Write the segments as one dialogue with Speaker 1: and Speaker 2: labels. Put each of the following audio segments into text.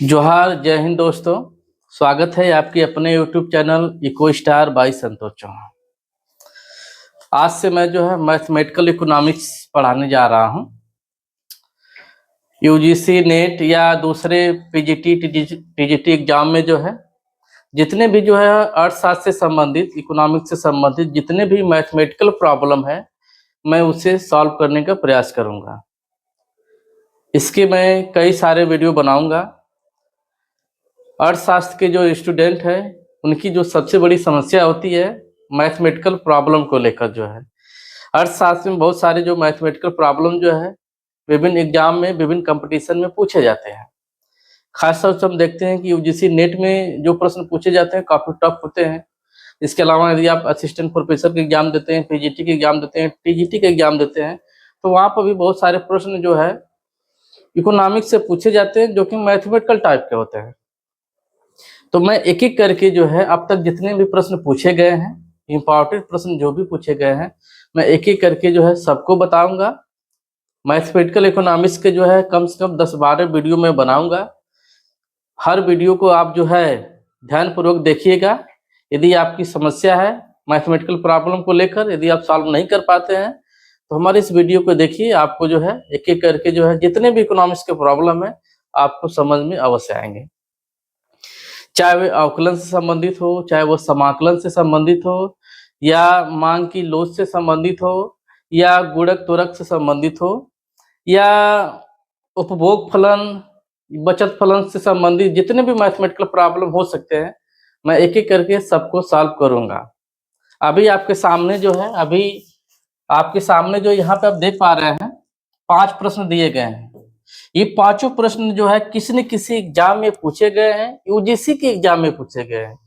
Speaker 1: जोहार, जय हिंद दोस्तों। स्वागत है आपके अपने YouTube channel Eco Star by Santosh Chauhan. आज से मैं जो है मैथमेटिकल इकोनॉमिक्स पढ़ाने जा रहा हूं। यूजीसी नेट या दूसरे पीजीटी टीजीटी एग्जाम में जो है जितने भी जो है अर्थशास्त्र से संबंधित, इकोनॉमिक्स से संबंधित जितने भी मैथमेटिकल प्रॉब्लम है, मैं उसे सॉल्व करने का प्रयास करूंगा। इसके मैं कई सारे वीडियो बनाऊंगा। अर्थशास्त्र के जो स्टूडेंट हैं उनकी जो सबसे बड़ी समस्या होती है मैथमेटिकल प्रॉब्लम को लेकर, जो है अर्थशास्त्र में बहुत सारे जो मैथमेटिकल प्रॉब्लम जो है विभिन्न एग्जाम में, विभिन्न कंपटीशन में पूछे जाते हैं। खासतौर से हम देखते हैं कि यूजीसी नेट में जो प्रश्न पूछे जाते हैं काफ़ी टफ होते हैं। इसके अलावा यदि आप असिस्टेंट प्रोफेसर के एग्जाम देते हैं, पीजीटी के एग्जाम देते हैं, टीजीटी के एग्जाम देते हैं, तो वहाँ पर भी बहुत सारे प्रश्न जो है इकोनॉमिक्स से पूछे जाते हैं जो कि मैथमेटिकल टाइप के होते हैं। तो मैं एक एक करके जो है अब तक जितने भी प्रश्न पूछे गए हैं, इम्पोर्टेंट प्रश्न जो भी पूछे गए हैं, मैं एक एक करके जो है सबको बताऊंगा। मैथमेटिकल इकोनॉमिक्स के जो है कम से कम 10-12 वीडियो में बनाऊंगा। हर वीडियो को आप जो है ध्यानपूर्वक देखिएगा। यदि आपकी समस्या है मैथमेटिकल प्रॉब्लम को लेकर, यदि आप सॉल्व नहीं कर पाते हैं तो हमारे इस वीडियो को देखिए। आपको जो है एक एक करके जो है जितने भी इकोनॉमिक्स के प्रॉब्लम है आपको समझ में अवश्य आएंगे, चाहे वे अवकलन से संबंधित हो, चाहे वो समाकलन से संबंधित हो, या मांग की लोच से संबंधित हो, या गुणक त्वरक से संबंधित हो, या उपभोग फलन, बचत फलन से संबंधित जितने भी मैथमेटिकल प्रॉब्लम हो सकते हैं, मैं एक एक करके सबको सॉल्व करूंगा। अभी आपके सामने जो है, अभी आपके सामने जो यहाँ पे आप देख पा रहे हैं 5 प्रश्न दिए गए हैं। ये पांचों प्रश्न जो है किसी न किसी एग्जाम में पूछे गए हैं, यूजीसी के एग्जाम में पूछे गए हैं,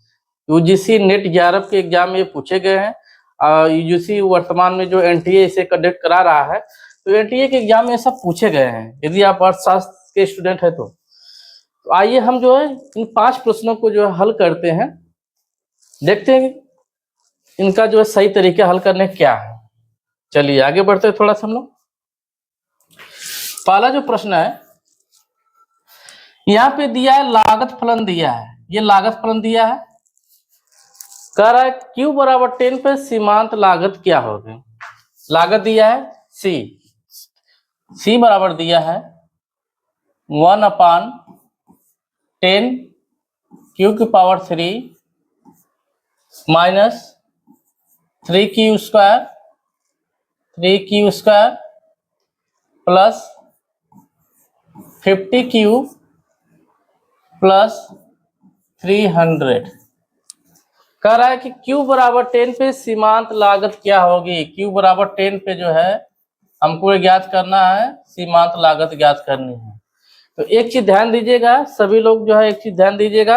Speaker 1: यूजीसी नेट जेआरएफ के एग्जाम में पूछे गए हैं। यूजीसी वर्तमान में जो एनटीए इसे कंडक्ट करा रहा है, तो एनटीए के एग्जाम में सब पूछे गए हैं यदि आप अर्थशास्त्र के स्टूडेंट है तो। आइए हम जो है इन 5 प्रश्नों को जो है हल करते हैं, देखते हैं इनका जो है सही तरीका हल करने क्या है। चलिए आगे बढ़ते हैं थोड़ा सा हम लोग। पहला जो प्रश्न है यहाँ पे दिया है, लागत फलन दिया है, ये लागत फलन दिया है। कह रहा है Q बराबर 10 पे सीमांत लागत क्या होगी। लागत दिया है C बराबर दिया है 1/10 Q की power 3 minus 3Q square plus 50Q plus 300। कह रहा है कि Q बराबर 10 पे सीमांत लागत क्या होगी। Q बराबर 10 पे जो है हमको ज्ञात करना है, सीमांत लागत ज्ञात करनी है। तो एक चीज ध्यान दीजिएगा, सभी लोग जो है एक चीज ध्यान दीजिएगा,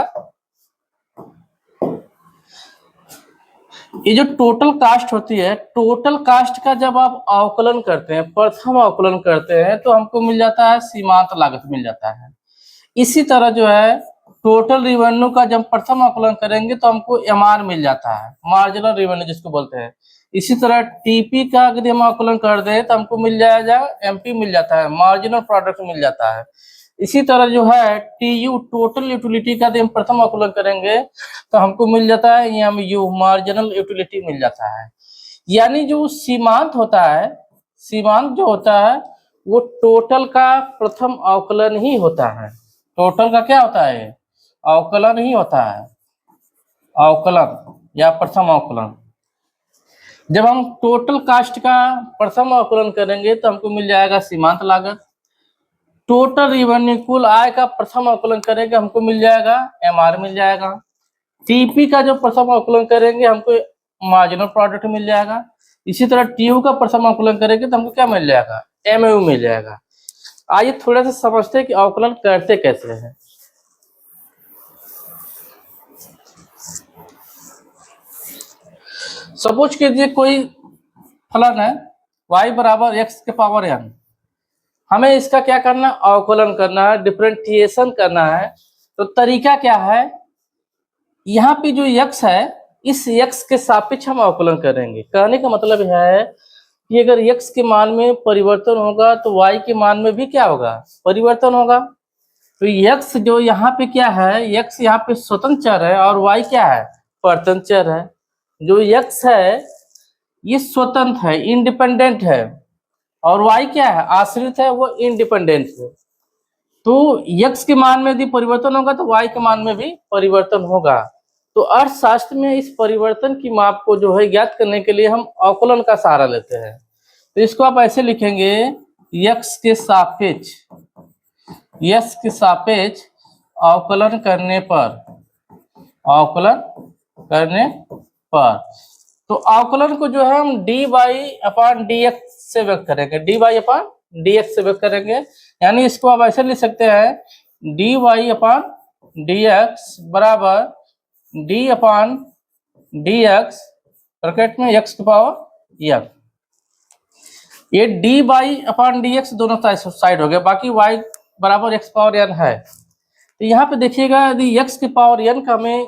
Speaker 1: ये जो टोटल कास्ट होती है, टोटल कास्ट का जब आप अवकलन करते हैं, प्रथम अवकलन करते हैं, तो हमको मिल जाता है सीमांत लागत मिल जाता है। इसी तरह जो है टोटल रिवेन्यू का जब प्रथम आकलन करेंगे तो हमको एमआर मिल जाता है, मार्जिनल रिवेन्यू जिसको बोलते हैं। इसी तरह टीपी का यदि हम आकलन कर दें तो हमको मिल जाएगा एमपी मिल जाता है, मार्जिनल प्रोडक्ट मिल जाता है। इसी तरह जो है टीयू टोटल यूटिलिटी का यदि हम प्रथम आकलन करेंगे तो हमको मिल जाता है एमयू, मार्जिनल यूटिलिटी मिल जाता है। यानी जो सीमांत होता है, सीमांत जो होता है वो टोटल का प्रथम अवकलन ही होता है। टोटल का क्या होता है, अवकलन ही होता है, अवकलन या प्रथम अवकलन। जब हम टोटल कास्ट का प्रथम अवकलन करेंगे तो हमको मिल जाएगा सीमांत लागत। टोटल रिवेन्यू कुल आय का प्रथम अवकलन करेंगे हमको मिल जाएगा एमआर मिल जाएगा। टीपी का जो प्रथम अवकलन करेंगे हमको मार्जिनल प्रोडक्ट मिल जाएगा। इसी तरह टीयू का प्रथम अवकलन करेंगे तो हमको क्या मिल जाएगा, एमयू मिल जाएगा। आइए थोड़ा सा समझते हैं कि अवकलन करते कैसे हैं। सपोज कीजिए कोई फलन है y बराबर x के पावर n, हमें इसका क्या करना, अवकलन करना है, डिफरेंशिएशन करना है। तो तरीका क्या है, यहाँ पे जो x है इस x के सापेक्ष हम अवकलन करेंगे। कहने का मतलब है कि अगर x के मान में परिवर्तन होगा तो y के मान में भी क्या होगा, परिवर्तन होगा। तो x जो यहाँ पे क्या है, x यहाँ पे स्वतंत्र चर है और y क्या है, परतंत्र चर है। जो x है ये स्वतंत्र है, इंडिपेंडेंट है, और y क्या है, आश्रित है, वो इंडिपेंडेंट है। तो x के मान में यदि परिवर्तन होगा तो y के मान में भी परिवर्तन होगा। तो अर्थशास्त्र में इस परिवर्तन की माप को जो है ज्ञात करने के लिए हम अवकलन का सहारा लेते हैं। तो इसको आप ऐसे लिखेंगे, x के सापेक्ष अवकलन करने पर तो अवकलन को जो है हम dy अपॉन dx से व्यक्त करेंगे, dy अपॉन dx से व्यक्त करेंगे। यानी इसको आप ऐसे लिख सकते हैं, dy अपॉन dx बराबर d अपॉन dx ब्रैकेट में x की पावर f। ये dy अपॉन dx दोनों साइड हो गया, बाकी y बराबर x पावर n है। तो यहाँ पे देखिएगा, यदि x की पावर n का हमें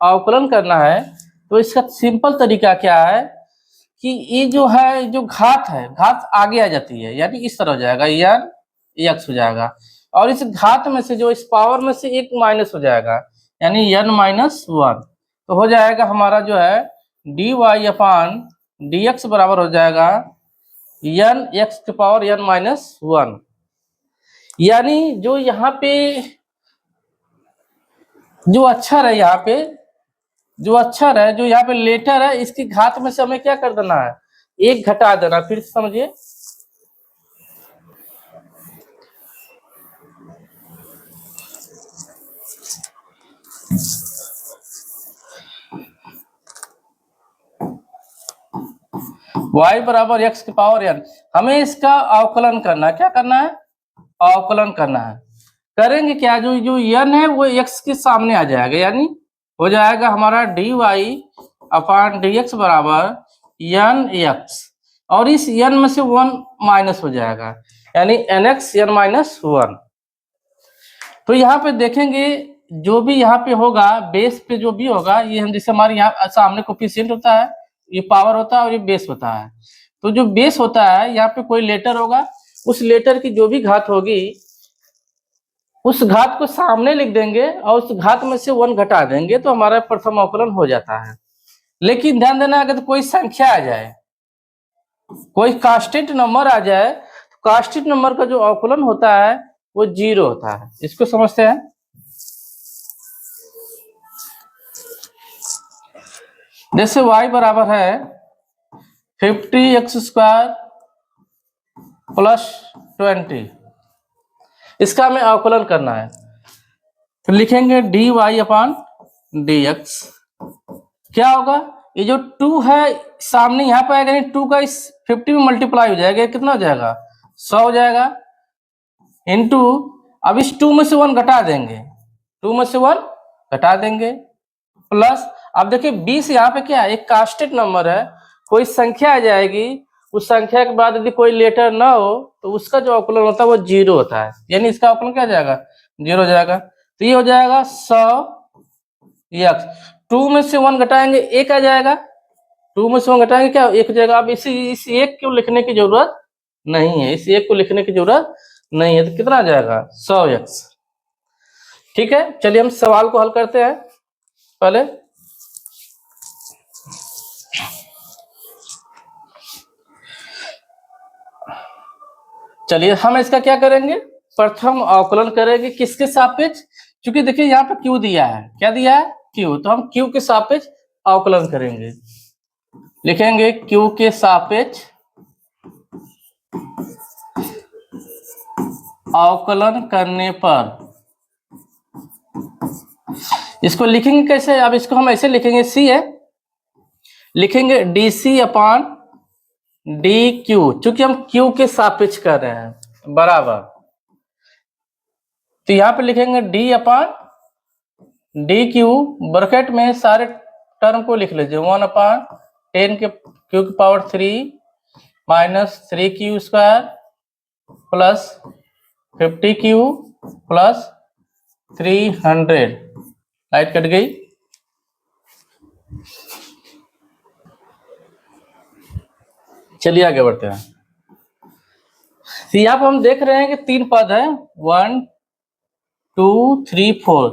Speaker 1: अवकलन करना है तो इसका सिंपल तरीका क्या है कि ये जो है, जो घात है, घात आगे आ जाती है, यानी इस तरह हो जाएगा, n x हो जाएगा, और इस घात में से जो इस पावर में से एक माइनस हो जाएगा, यानी n माइनस 1। तो हो जाएगा हमारा जो है dy अपॉन dx बराबर हो जाएगा n x की पावर n माइनस 1। यानी जो यहाँ पे जो अक्षर है, यहाँ पे जो अक्षर है, जो यहाँ पे लेटर है, इसकी घात में से हमें क्या कर देना है, एक घटा देना। फिर से समझिए, y बराबर x की पावर n, हमें इसका अवकलन करना है। क्या करना है, अवकलन करना है। करेंगे क्या, जो n है वो x के सामने आ जाएगा, यानी हो जाएगा हमारा dy अपॉन dx बराबर n x, और इस n में से 1 माइनस हो जाएगा, यानी nx n माइनस 1। तो यहाँ पे देखेंगे, जो भी यहाँ पे होगा, बेस पे जो भी होगा, ये हम जैसे हमारे यहाँ सामने कोफिशिएंट होता है, ये पावर होता है और ये बेस होता है। तो जो बेस होता है, यहाँ पे कोई लेटर होगा, उस लेटर की जो भी घात होगी, उस घात को सामने लिख देंगे और उस घात में से 1 घटा देंगे, तो हमारा प्रथम अवकलन हो जाता है। लेकिन ध्यान देना, अगर कोई संख्या आ जाए, कोई कांस्टेंट नंबर आ जाए, तो कांस्टेंट नंबर का जो अवकलन होता है वो 0 होता है। इसको समझते हैं। जैसे y बराबर है 50x स्क्वायर प्लस 20, इसका हमें अवकलन करना है। तो लिखेंगे dy अपॉन dx। क्या होगा, ये जो 2 है सामने यहाँ पे आएगा, यानी 2 का इस 50 में मल्टीप्लाई हो जाएगा, कितना हो जाएगा, 100 हो जाएगा, इनटू अब इस 2 में से 1 घटा देंगे, 2 में से 1 घटा देंगे, प्लस अब देखिए 20 यहाँ पे क्या है, एक कांस्टेंट नंबर है, कोई संख्या आ जाएगी, उस संख्या के बाद यदि कोई लेटर ना हो तो उसका जो अवकलन होता है वो 0 होता है, यानी इसका अवकलन क्या जाएगा, 0 हो जाएगा। तो ये हो जाएगा 100x, 2 में से 1 घटाएंगे 1 आ जाएगा, 2 में से 1 घटाएंगे क्या, 1 हो जाएगा। अब इस एक को लिखने की जरूरत नहीं है, इस एक को लिखने की जरूरत नहीं है, तो कितना आ जाएगा, 100x। ठीक है, चलिए हम सवाल को हल करते हैं। पहले चलिए हम इसका क्या करेंगे, प्रथम अवकलन करेंगे, किसके सापेक्ष, क्योंकि देखिए यहाँ पे q दिया है, क्या दिया है, q, तो हम q के सापेक्ष अवकलन करेंगे। लिखेंगे q के सापेक्ष अवकलन करने पर, इसको लिखेंगे कैसे, अब इसको हम ऐसे लिखेंगे, c है, लिखेंगे dc अपॉन dq, चूंकि हम q के सापेक्ष कर रहे हैं, बराबर, तो यहाँ पे लिखेंगे d अपॉन dq, ब्रैकेट में सारे टर्म को लिख लीजिए, 1 अपॉन 10 के q की power 3 minus 3q square plus 50q plus 300। Light cut गई। चलिए आगे बढ़ते हैं। यहाँ पर हम देख रहे हैं कि 3 पद है, 1 2 3 4,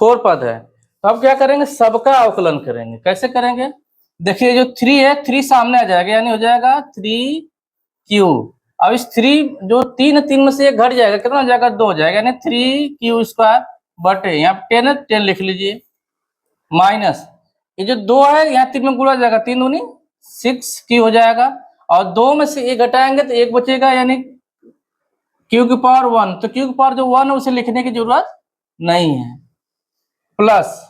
Speaker 1: 4 पद है। तो अब क्या करेंगे, सबका अवकलन करेंगे। कैसे करेंगे, देखिए जो 3 है 3 सामने आ जाएगा, यानी हो जाएगा 3q। अब इस 3 जो 3 में से एक घट जाएगा, कितना हो जाएगा, 2 हो जाएगा, यानी 3q² बटे यहाँ 10 है 10 लिख लीजिए, माइनस ये जो 2 है यहाँ 3 में गुणा जाएगा, 3 दूनी 6q हो जाएगा, और 2 में से एक घटाएंगे तो एक बचेगा, यानी q की पावर 1। तो q की पावर जो 1 है उसे लिखने की जरूरत नहीं है, प्लस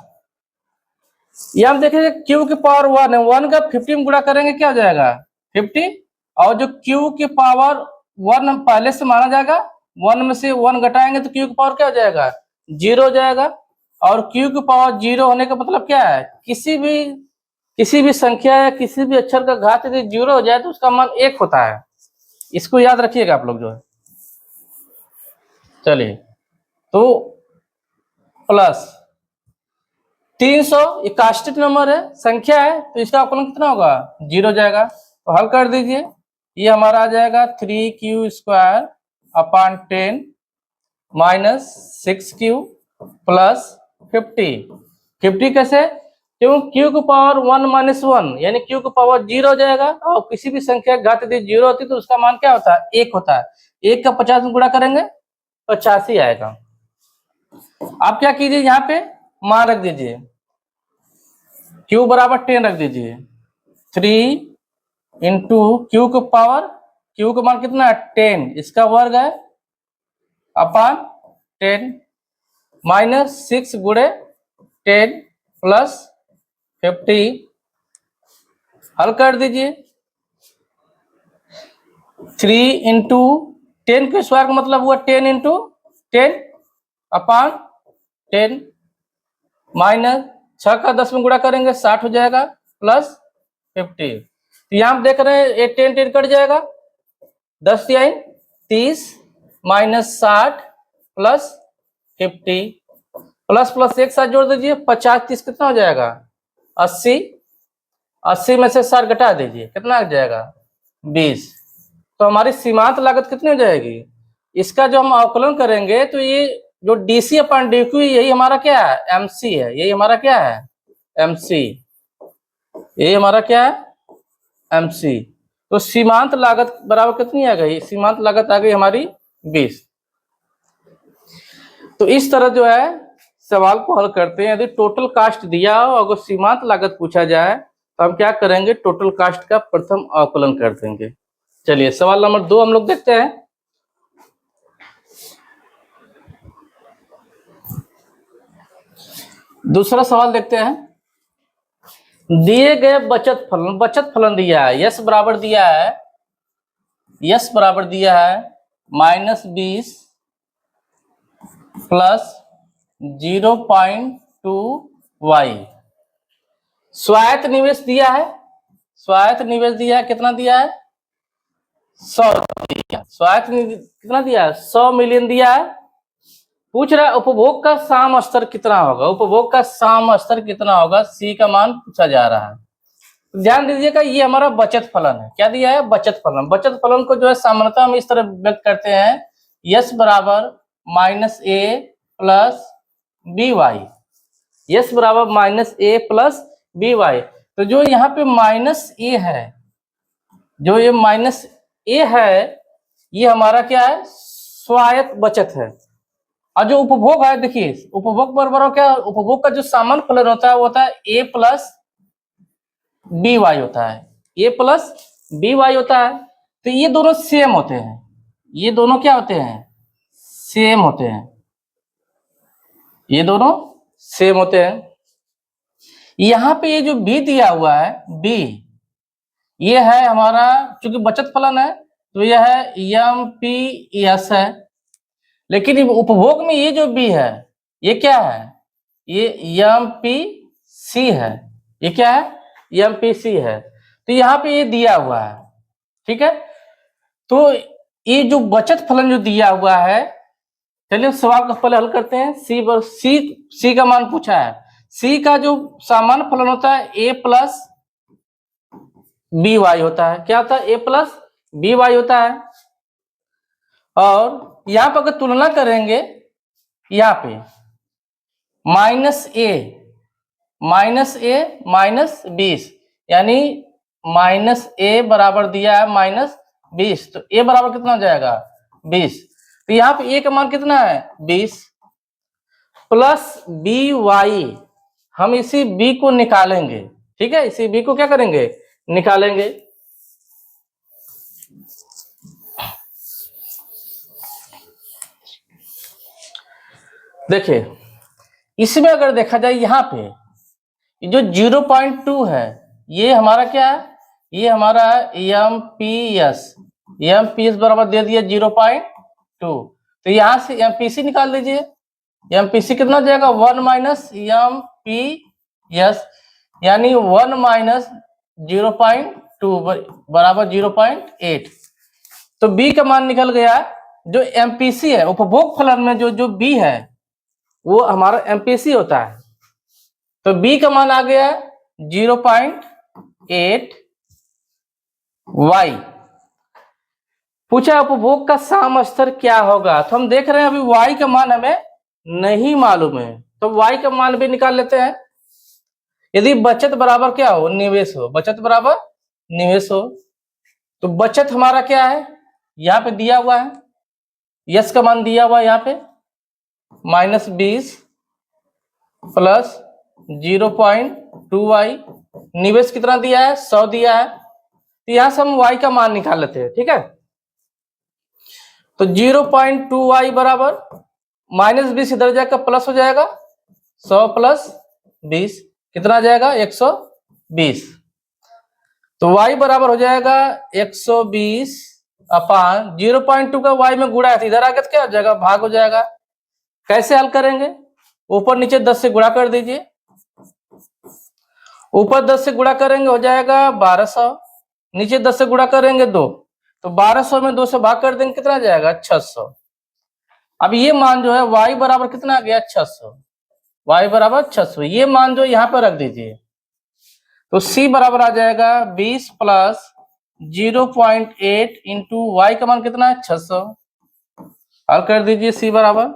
Speaker 1: ये हम देखेंगे q की पावर 1 है, 1 का 50 में गुणा करेंगे क्या हो जाएगा 50, और जो q की पावर 1 हम पहले से माना जाएगा, 1 में से 1 घटाएंगे तो q की पावर क्या हो जाएगा 0 हो जाएगा। और q की पावर 0 होने का मतलब क्या है, किसी भी संख्या या किसी भी अक्षर का घात यदि 0 हो जाए तो उसका मान 1 होता है। इसको याद रखिएगा आप लोग जो है। चलिए, तो प्लस 300 ये कास्टिक नंबर है, संख्या है, तो इसका अवकलन कितना होगा 0 हो जाएगा। तो हल कर दीजिए, ये हमारा आ जाएगा 3q² अपान 10 माइनस 6q प्लस 50 कैसे, क्यों q की पावर 1 माइनस 1 यानी q की पावर 0 हो जाएगा, और किसी भी संख्या घात यदि 0 होती तो उसका मान क्या होता है 1 होता है। 1 का 50 में गुणा करेंगे 85 आएगा। आप क्या कीजिए, यहाँ पे मान रख दीजिए, q बराबर 10 रख दीजिए, 3 इंटू q का पावर, q का मान कितना है 10, इसका वर्ग है अपान 10 माइनस 6 गुणे 10 प्लस 50, हल कर दीजिए। 3 इंटू 10 के स्क्वायर का मतलब हुआ 10 इंटू 10 अपान 10 माइनस 6 का 10 में गुणा करेंगे 60 हो जाएगा प्लस 50। तो यहाँ हम देख रहे हैं ये 10 10 कट जाएगा, 10 या 30 माइनस 60 प्लस 50, प्लस प्लस एक साथ जोड़ दीजिए, 50 30 कितना हो जाएगा 80, 80 में से 60 घटा दीजिए, कितना आ जाएगा 20। तो हमारी सीमांत लागत कितनी हो जाएगी, इसका जो हम अवकलन करेंगे तो ये जो डीसी अपन डीक्यू यही हमारा क्या है एमसी है, यही हमारा क्या है एमसी, यही हमारा क्या है एमसी। तो सीमांत लागत बराबर कितनी आ गई, सीमांत लागत आ गई हमारी 20। तो इस तरह जो है सवाल को हल करते हैं। यदि टोटल कास्ट दिया हो, अगर सीमांत लागत पूछा जाए तो हम क्या करेंगे, टोटल कास्ट का प्रथम अवकलन कर देंगे। चलिए सवाल नंबर 2 हम लोग देखते हैं। दूसरा सवाल देखते हैं, दिए गए बचत फलन दिया है, यस बराबर दिया है, यस बराबर दिया है -20 प्लस 0.2y। स्वायत्त निवेश दिया है, स्वायत्त निवेश दिया है, कितना दिया है 100 दिया, स्वायत्त कितना दिया है 100 मिलियन दिया है। पूछ रहा है उपभोग का साम स्तर कितना होगा, उपभोग का साम स्तर कितना होगा, सी का मान पूछा जा रहा है। ध्यान दीजिएगा ये हमारा बचत फलन है, क्या दिया है बचत फलन। बचत फलन को जो है सामान्यतः हम इस तरह व्यक्त करते हैं, यस बराबर -a प्लस by, यस बराबर -a प्लस by। तो जो यहाँ पे -a है, जो ये -a है, ये हमारा क्या है स्वायत्त बचत है। और जो उपभोग है, देखिए उपभोग बराबर क्या, उपभोग का जो सामान्य फलन होता है वो होता है a प्लस by होता है, a प्लस by होता है। तो ये दोनों सेम होते हैं, ये दोनों क्या होते हैं सेम होते हैं, ये दोनों सेम होते हैं। यहाँ पे ये जो b दिया हुआ है b, ये है हमारा चूंकि बचत फलन है तो यह है MPS है, लेकिन उपभोग में ये जो b है ये क्या है, ये MPC है, ये क्या है MPC है। तो यहाँ पे ये दिया हुआ है, ठीक है। तो ये जो बचत फलन जो दिया हुआ है, चलिए सवाल को पहले हल करते हैं। सी का मान पूछा है, सी का जो सामान्य फलन होता है a प्लस by होता है, क्या होता है a प्लस by होता है। और यहाँ पर अगर तुलना करेंगे, यहाँ पे -a -20, यानी -a बराबर दिया है -20, तो a बराबर कितना हो जाएगा 20। तो यहाँ पे a का मान कितना है 20 प्लस by, हम इसी b को निकालेंगे। ठीक है, इसी b को क्या करेंगे निकालेंगे। देखिए इसमें अगर देखा जाए यहाँ पे जो 0.2 है ये हमारा क्या है, ये हमारा एमपीएस बराबर दे दिया 0.2, तो यहां से एमपीसी निकाल दीजिए। एमपीसी कितना हो जाएगा 1 माइनस एमपीएस, यानी 1 माइनस 0.2 बराबर 0.8। तो बी का मान निकल गया। जो एमपीसी है उपभोग फलन में जो बी है वो हमारा एमपीसी होता है, तो बी का मान आ गया 0.8 y। पूछा उपभोग का साम स्तर क्या होगा, तो हम देख रहे हैं अभी y का मान हमें नहीं मालूम है, तो y का मान भी निकाल लेते हैं। यदि बचत बराबर क्या हो निवेश हो, बचत बराबर निवेश हो, तो बचत हमारा क्या है यहाँ पे दिया हुआ है, यस का मान दिया हुआ है यहाँ पे -20 प्लस 0.2y, निवेश कितना दिया है 100 दिया है, तो यहां से हम y का मान निकाल लेते हैं। ठीक है, तो 0.2y बराबर -20 इधर जाकर प्लस हो जाएगा, 100 प्लस 20 कितना आ जाएगा 120, तो y बराबर हो जाएगा 120 अपान 0.2 का y में गुणा है तो इधर आकर क्या हो जाएगा भाग हो जाएगा। कैसे हल करेंगे, ऊपर नीचे 10 से गुणा कर दीजिए, ऊपर 10 से गुणा करेंगे हो जाएगा 1200, नीचे 10 से गुणा करेंगे 2, तो 1200 में 2 से भाग कर देंगे कितना आ जाएगा 600। अब ये मान जो है y बराबर कितना आ गया 600, y बराबर 600, ये मान जो यहाँ पर रख दीजिए, तो c बराबर आ जाएगा 20 प्लस 0.8 इंटू y का मान कितना है 600। हल कर दीजिए, c बराबर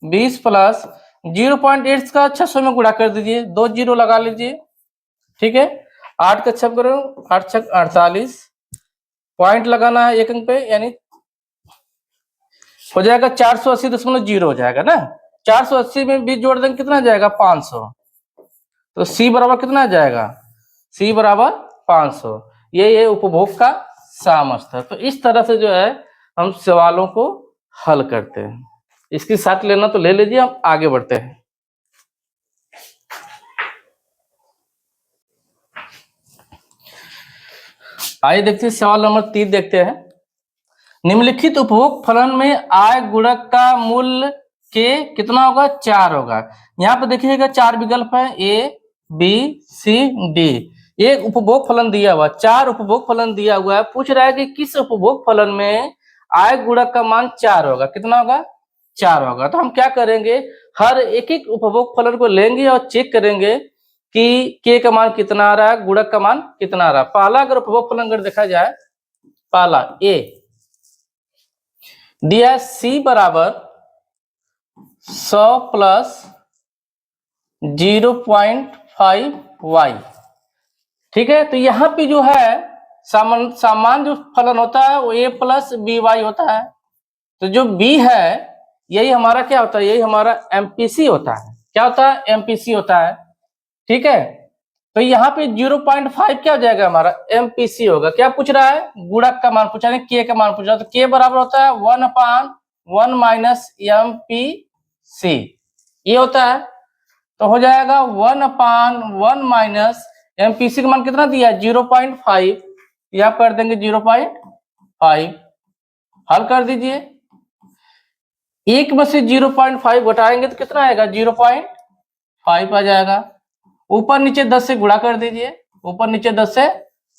Speaker 1: 20 प्लस 0.8 का 600 में गुणा कर दीजिए, 2 जीरो लगा लीजिए। ठीक है, 8 का 6 करो 8 6 48, पॉइंट लगाना है एक अंक पे, यानी हो जाएगा 480.0 हो जाएगा ना, 480 में 20 जोड़ देंगे कितना आ जाएगा 500, तो सी बराबर कितना आ जाएगा सी बराबर 500। ये उपभोग का साम स्तर। तो इस तरह से जो है हम सवालों को हल करते हैं। इसकी साथ लेना तो ले लीजिए, हम आगे बढ़ते हैं। आइए देखते हैं सवाल नंबर 3 देखते हैं। निम्नलिखित उपभोग फलन में आय गुणक का मूल्य के कितना होगा 4 होगा। यहाँ पे देखिएगा 4 विकल्प है, ए बी सी डी। एक उपभोग फलन दिया हुआ, 4 उपभोग फलन दिया हुआ है, पूछ रहा है कि किस उपभोग फलन में आय गुणक का मान 4 होगा, कितना होगा 4 होगा। तो हम क्या करेंगे, हर एक एक उपभोग फलन को लेंगे और चेक करेंगे कि के का मान कितना आ रहा है, गुणक का मान कितना आ रहा है। पहला अगर उपभोग फलन अगर देखा जाए, पहला ए दिया सी बराबर 100 प्लस 0.5y। ठीक है, तो यहाँ पे जो है सामान्य जो फलन होता है वो a प्लस बी वाई होता है। तो जो b है यही हमारा क्या होता है, यही हमारा एमपीसी होता है। क्या होता है एमपीसी होता है। ठीक है, तो यहाँ पे 0.5 क्या हो जाएगा हमारा एमपीसी होगा। क्या पूछ रहा है गुणक का मान पूछा है, के का मान पूछ रहा है, तो के बराबर होता है 1/1 माइनस एमपीसी, ये होता है। तो हो जाएगा 1/1 माइनस एमपीसी का मान कितना दिया है 0.5, यहाँ कर देंगे 0.5, हल कर दीजिए। एक में से 0.5 घटाएंगे तो कितना आएगा 0.5 आ जाएगा। ऊपर नीचे 10 से गुणा कर दीजिए, ऊपर नीचे 10 से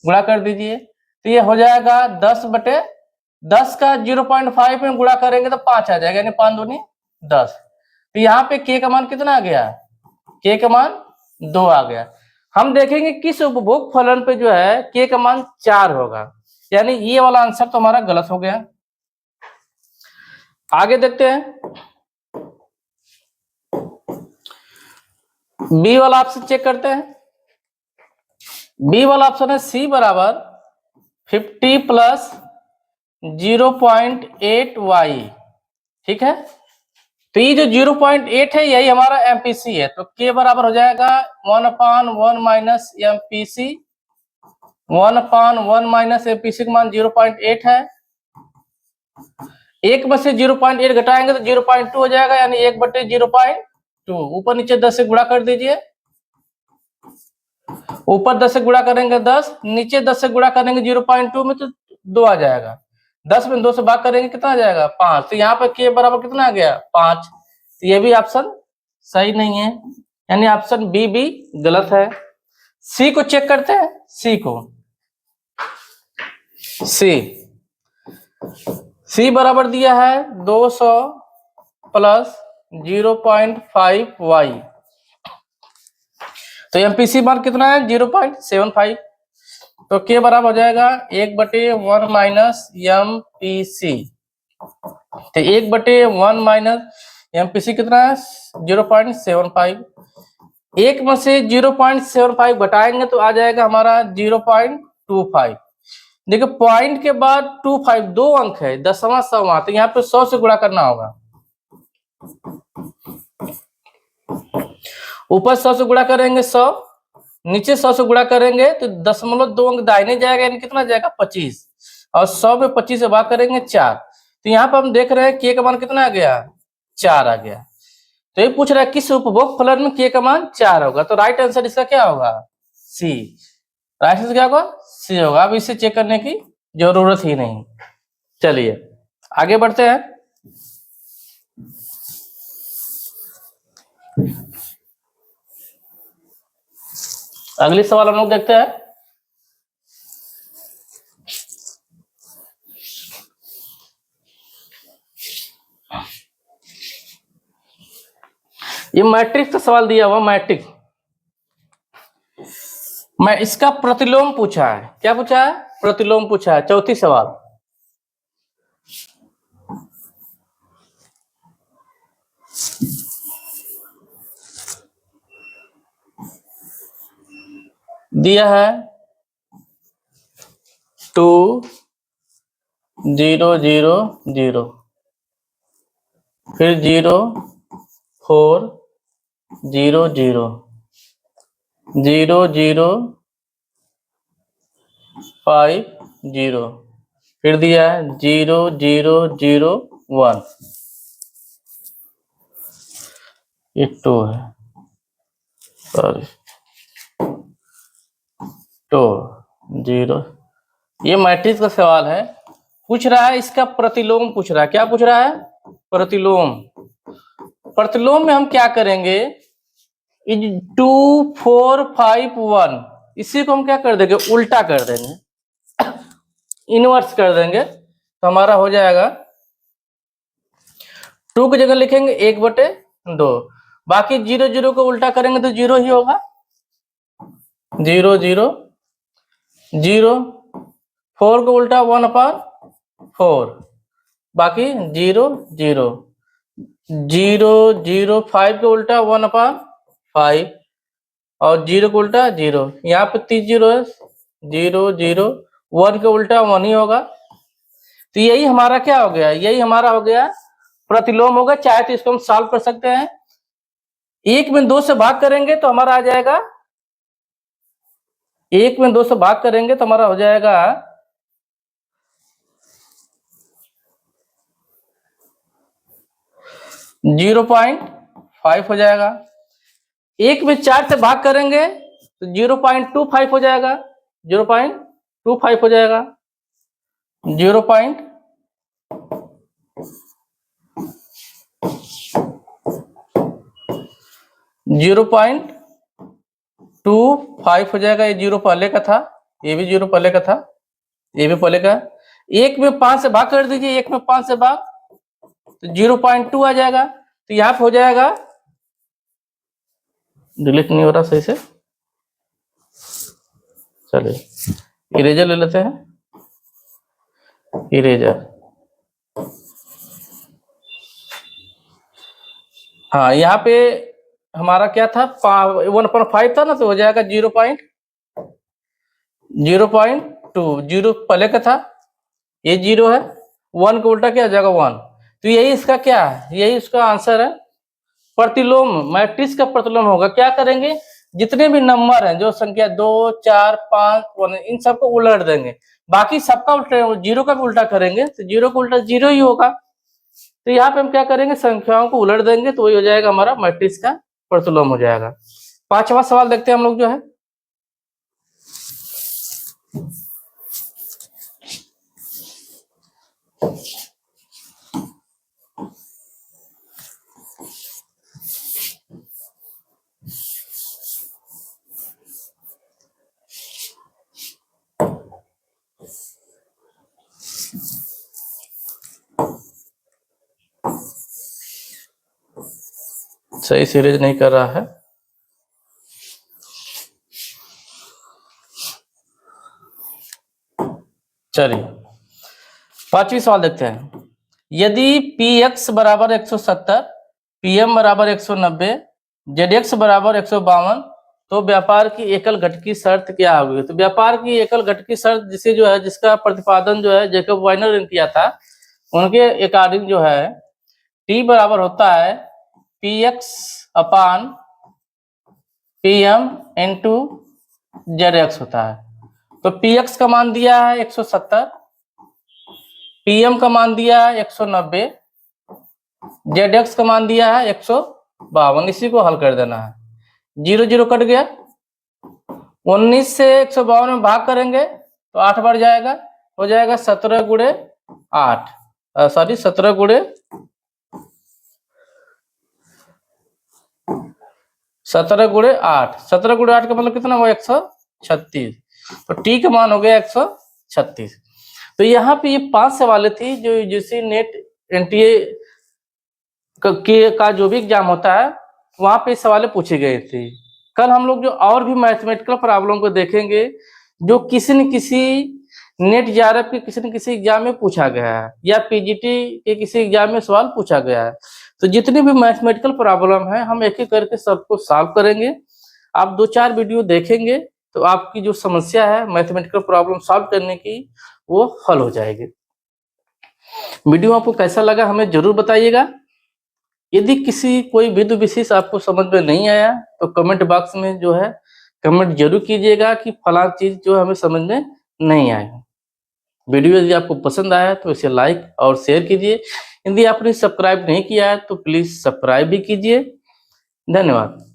Speaker 1: गुणा कर दीजिए, तो ये हो जाएगा 10/10 का 0.5 में गुणा करेंगे तो 5 आ जाएगा, यानी 5 दूनी 10। तो यहाँ पे के का मान कितना आ गया, के का मान 2 आ गया। हम देखेंगे किस उपभोग फलन पे जो है के का मान 4 होगा, यानी ये वाला आंसर तो हमारा गलत हो गया। आगे देखते हैं। बी वाला ऑप्शन चेक करते हैं। बी वाला ऑप्शन है सी बराबर 50 प्लस 0.8y। ठीक है, तो ये जो 0.8 है यही हमारा एमपीसी है, तो के बराबर हो जाएगा 1/1 माइनस एमपीसी। 1/1 माइनस एमपीसी का मान 0.8 है। एक में से 0.8 घटाएंगे तो 0.2 हो जाएगा, यानी 1/0.2। ऊपर नीचे 10 से गुणा कर दीजिए। ऊपर 10 से गुणा करेंगे 10, नीचे 10 से गुणा करेंगे 0.2 में तो 2 आ जाएगा। 10 में 2 से भाग करेंगे कितना आ जाएगा 5। तो यहाँ पर के बराबर कितना आ गया 5। तो ये भी ऑप्शन सही नहीं है, यानी ऑप्शन बी भी गलत है। सी को चेक करते हैं। सी को, सी बराबर दिया है 200 प्लस 0.5y। तो एमपीसी मान कितना है 0.75। तो के बराबर हो जाएगा 1/1 माइनस एमपीसी। तो 1/1 माइनस एमपीसी कितना है 0.75। एक में से 0.75 घटाएंगे तो आ जाएगा हमारा 0.25। देखिए पॉइंट के बाद 25 दो अंक है, 10वां 100वां, तो यहाँ पे 100 से गुणा करना होगा। ऊपर 100 से गुणा करेंगे 100, नीचे 100 से गुणा करेंगे तो 0.2 अंक दाहिने जाएगा, यानी कितना जाएगा 25। और 100 में 25 से भाग करेंगे 4। तो यहाँ पर हम देख रहे हैं के का मान कितना आ गया 4 आ गया। तो ये पूछ रहा है किस उपभोग फलन में के का मान 4 होगा, तो राइट आंसर इसका क्या होगा सी। राइट आंसर क्या होगा सी होगा। अब इसे चेक करने की जरूरत ही नहीं। चलिए आगे बढ़ते हैं। अगली सवाल हम लोग देखते हैं। ये मैट्रिक्स का सवाल दिया हुआ, मैट्रिक्स मैं इसका प्रतिलोम पूछा है। क्या पूछा है प्रतिलोम पूछा है। चौथी सवाल दिया है 2 0 0 0 फिर 0 4 0 0 0 0 5 0 फिर दिया है 0 0 0 1। ये 2 है, सॉरी 2 0। ये मैट्रिक्स का सवाल है, पूछ रहा है इसका प्रतिलोम पूछ रहा है। क्या पूछ रहा है प्रतिलोम। प्रतिलोम में हम क्या करेंगे 2 4 5 1, इसी को हम क्या कर देंगे उल्टा कर देंगे, इनवर्स कर देंगे। तो हमारा हो जाएगा 2 की जगह लिखेंगे 1/2, बाकी 0 0 को उल्टा करेंगे तो 0 ही होगा। 0 0 0, 4 को उल्टा 1/4, बाकी 0 0 0 0 5 को उल्टा 1/5 और 0 को उल्टा 0। यहाँ पे 3 0 है, 0 0 1 के उल्टा 1 ही होगा। तो यही हमारा क्या हो गया, यही हमारा हो गया प्रतिलोम होगा। चाहे तो इसको हम सॉल्व कर सकते हैं। 1 में 2 से भाग करेंगे तो हमारा आ जाएगा, 1 में 2 से भाग करेंगे तो हमारा हो जाएगा 0.5 हो जाएगा। 1 में 4 से भाग करेंगे तो 0.25 हो जाएगा, 0.25 हो जाएगा। 0.25 हो जाएगा। ये 0 पहले का था, ये भी 0 पहले का था, ये भी पहले का। 1 में 5 से भाग कर दीजिए, 1 में 5 से भाग तो 0.2 आ जाएगा। तो यहाँ पे हो जाएगा, डिलीट नहीं हो रहा सही से, चलिए इरेजर ले लेते हैं, इरेजर। हाँ यहाँ पे हमारा क्या था 1.5 था ना, तो हो जाएगा 0.2। जीरो पहले का था, ये 0 है, 1 का उल्टा क्या हो जाएगा 1। तो यही इसका क्या है, यही इसका आंसर है। प्रतिलोम, मैट्रिक्स का प्रतिलोम होगा, क्या करेंगे, जितने भी नंबर हैं, जो संख्या 2 4 5 1, इन सबको उलट देंगे, बाकी सबका उल्टा, 0 का भी उल्टा करेंगे तो 0 का उल्टा 0 ही होगा। तो यहाँ पे हम क्या करेंगे, संख्याओं को उलट देंगे तो वही हो जाएगा हमारा मैट्रिक्स का प्रतिलोम हो जाएगा। 5वां सवाल देखते हैं हम लोग जो है। सही से इरेज नहीं कर रहा है। चलिए 5वीं सवाल देखते हैं। यदि px बराबर 170, pm बराबर 190, zx बराबर 152, तो व्यापार की एकल घट की शर्त क्या होगी। तो व्यापार की एकल घट की शर्त जिसे जो है, जिसका प्रतिपादन जो है जैकब वाइनर ने किया था, उनके अकॉर्डिंग जो है t बराबर होता है px अपान pm इंटू zx होता है। तो px का मान दिया है 170, pm का मान दिया है 190, zx का मान दिया है 152। इसी को हल कर देना है। 0 0 कट गया, 19 से 152 में भाग करेंगे तो 8 बढ़ जाएगा, हो जाएगा 17 गुणे 8, सॉरी 17 गुणे 8, 17 गुणे 8 का मतलब कितना हुआ 136। तो टी का मान हो गया 136। तो यहाँ पे ये 5 सवाल थी जो यूजीसी नेट एनटीए का जो भी एग्जाम होता है वहां पे सवाल पूछे गए थे। कल हम लोग जो और भी मैथमेटिकल प्रॉब्लम को देखेंगे जो किसी न किसी नेट जेआरएफ के किसी न किसी एग्जाम में पूछा गया है, या पीजीटी के किसी एग्जाम में सवाल पूछा गया है। तो जितनी भी मैथमेटिकल प्रॉब्लम है हम एक एक करके सबको सॉल्व करेंगे। आप 2-4 वीडियो देखेंगे तो आपकी जो समस्या है मैथमेटिकल प्रॉब्लम सॉल्व करने की वो हल हो जाएगी। वीडियो आपको कैसा लगा हमें जरूर बताइएगा। यदि किसी कोई बिंदु विशेष आपको समझ में नहीं आया तो कमेंट बॉक्स में जो है कमेंट जरूर कीजिएगा कि फलां चीज जो हमें समझ में नहीं आया। वीडियो यदि आपको पसंद आया तो इसे लाइक और शेयर कीजिए। यदि आपने सब्सक्राइब नहीं किया है तो प्लीज सब्सक्राइब भी कीजिए। धन्यवाद।